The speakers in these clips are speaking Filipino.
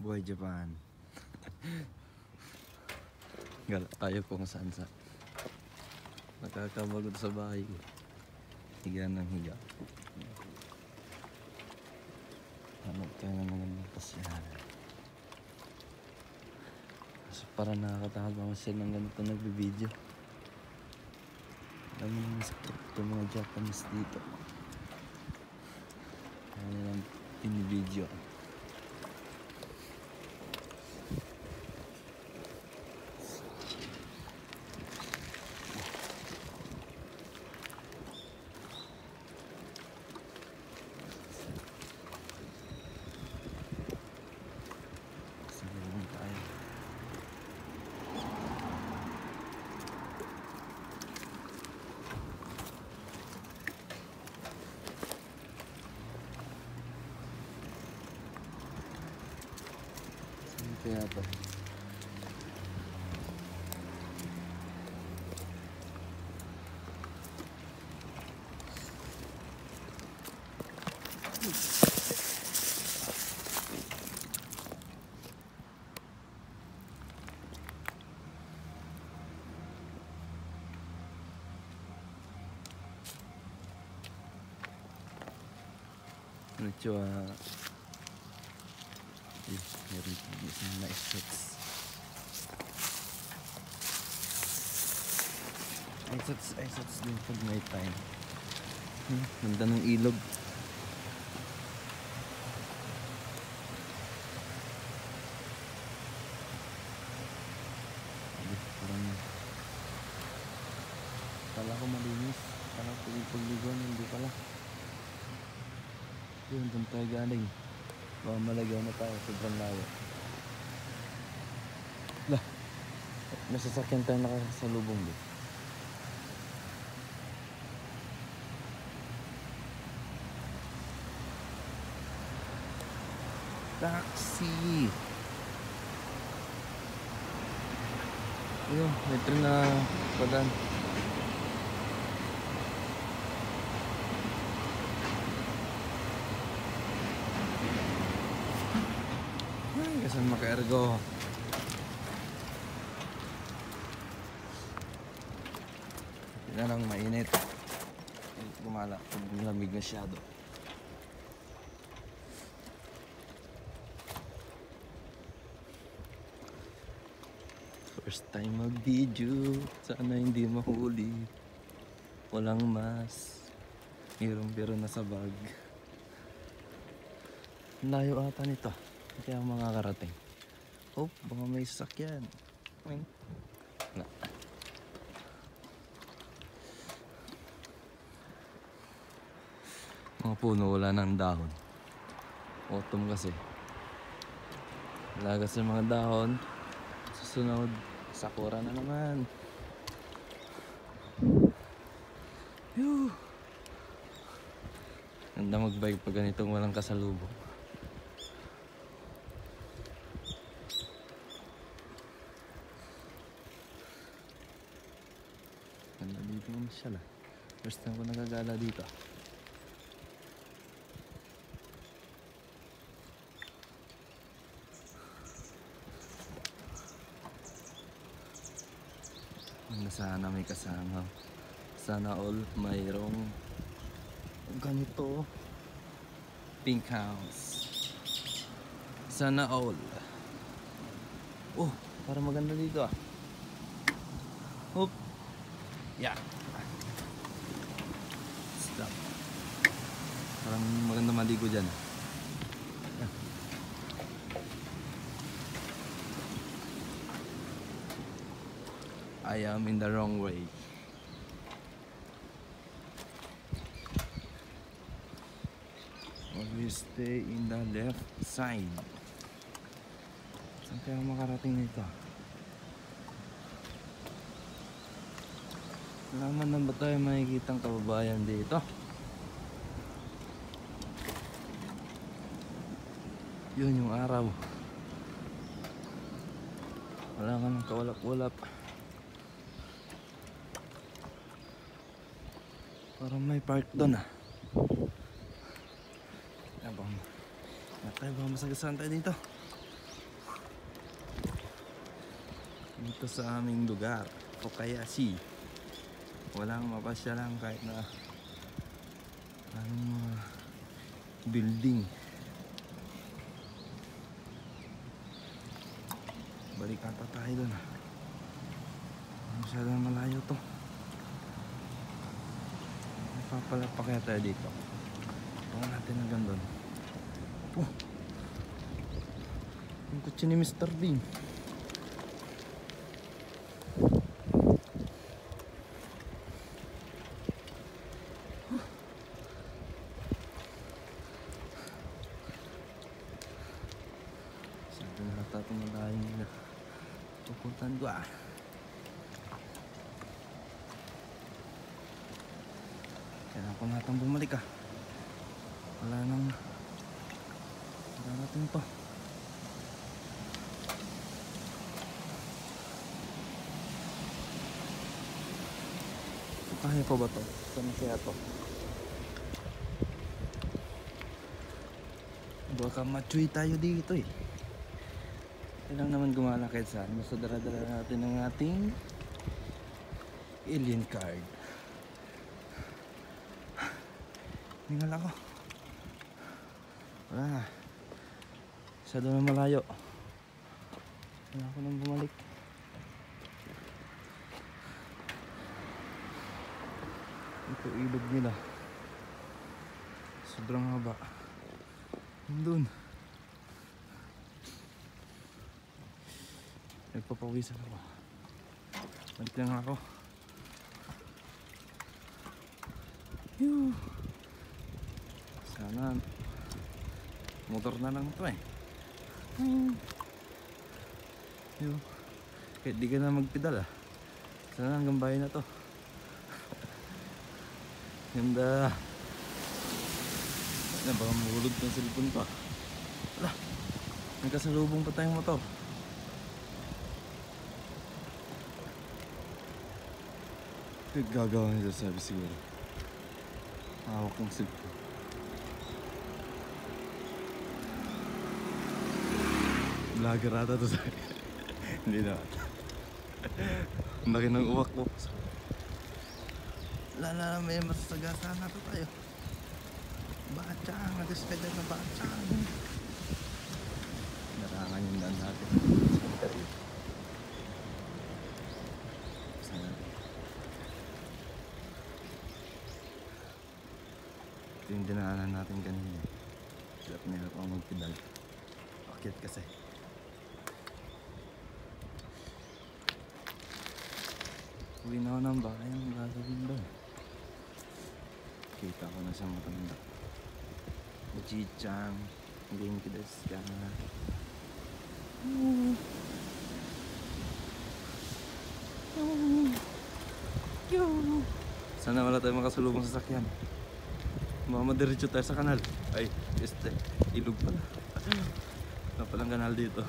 Buhay Japan. Gala tayo kung saan sa nakakabagod sa bahay. Higa ng higa. Hanap tayo ng magandang pasyahan. Kasi para nakakatakot mga sila ng ganito nagbibideo. Alam mo naman sakit itong mga Japanese dito. Kaya nilang pinibideo. Kaya to. Medyo meron isang nice shots. Ice shots din pag may time. Ganda ng ilog. Parang kala ko malinis. Kala ko pagliguan, hindi pala. Yun, doon tayo galing. Baka malagaw na tayo, sobrang layo. Lah, may sasakyan tayo nakasalubong din. Taxi! Ayun, may tren na padaan. Saan maka-ergo? Hindi na lang mainit. Gumala pag lamig masyado. First time mag-video. Sana hindi mahuli. Walang mas. Hirong-biro na sa bag. Layo ata nito. Kaya mga karating. Oh, baka may sasakyan. Wala. Mga puno wala ng dahon. Autumn kasi. Wala kasi mga dahon. Susunod, sakura na naman. Yuh. Ganda mag-bike pag ganitong walang kasalubong. Ganda dito naman siya lah. First time ko nagagala dito. Sana may kasama. Sana all mayroong ganito. Pink house. Sana all. Oh, para maganda dito ah. Hop. Yeah. Stop. Parang maganda maligo dyan. I am in the wrong way. Always stay in the left side. Saan kaya makarating nito? Wala man na ba tayo makikitang kababayan dito? Yun yung araw. Wala ka ng kawalap-walap. Parang may park doon ah. Tayo ba masagasaan tayo dito? dito sa aming lugar o kaya walang mapasyalan kahit na anong mga building. Balik ata tayo doon. Masyadong malayo to. Papalapa kaya tayo dito. Huwag natin hanggang doon. Oh, yung kutsi ni Mr. Bean. Sabi na lahat ito malayong nila. Pupuntahan ko ah. Kailangan ko natang bumalik ah. Wala natin pa. Kaya pa ba to? Saan kaya to? Baka machuy tayo dito eh. Kailang naman gumalakad saan. Basta dala-dala natin ang ating alien card. Hingal ako. Wala na. Masyado na malayo. Wala ako nang bumalik. Ito ilog nila. Sobrang haba. Nandun. Nagpapawisan ako. Balik lang ako. Yuh. Sana motor na lang ito eh. Yuh. Kahit di ka na magpedal ah. Sana hanggang bahay na to. Ganda. Ano, baka mahulog ng cellphone pa. Wala. Nagkasalubong pa tayong motor. Gagawa nila sabi siguro. Hawak ng cellphone. Vlogger ata to sa hindi na. Ang laki ng uwak ko. Lala, may masasagasaan na to tayo. Bachang, nag-sped na bachang. Narangan yung daan natin. Ito yung dinaanan natin kanina. Hirap na hirap ang magpedal. Akit kasi. Uwi na ako ng bahay. Ang gagawin doon. Kita ko na siyang matanda. Uji-chan. Genki desu ka. Sana wala tayong makasulubong sa sakyan. Mamadiretso tayo sa kanal. Ay, ilog pala. Wala palang kanal dito.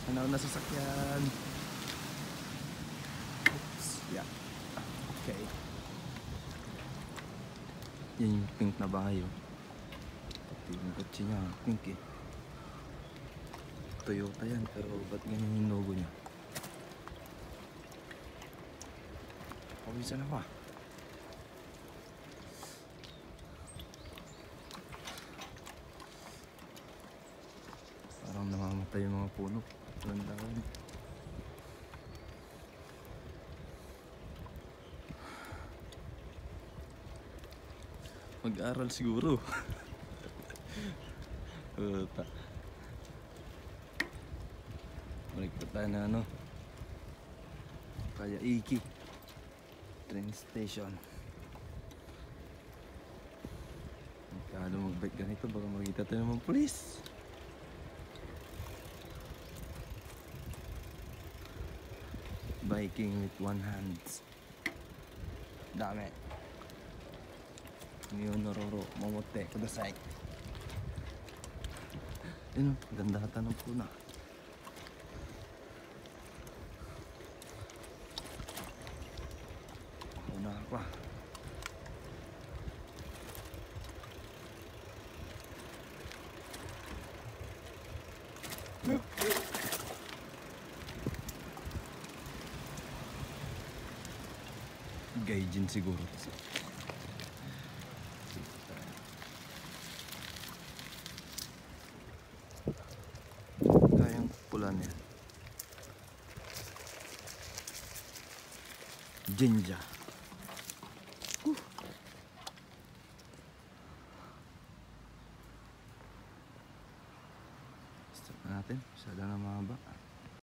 Sana wala sa sakyan. Oops, yeah. Okay. Yan yung pink na bahay oh. Pati yung kotse niya, pink eh. Toyota yan, pero ba't ganyan yung logo niya? Pawisan ako ah. Parang namamatay yung mga puno. Walang dahon. Mag-aral siguro. Balik pa tayo na ano, kaya Iki train station. Magkano mag-bike ganito, baka makita tayo naman pulis. Biking with one hands. Dami. Miyonororo momote kudasai. Yun, ganda hata ng puna. Una pa. Gaijin siguro. Kayang pula niya. Jinja. Stop natin. Masyado na mahaba.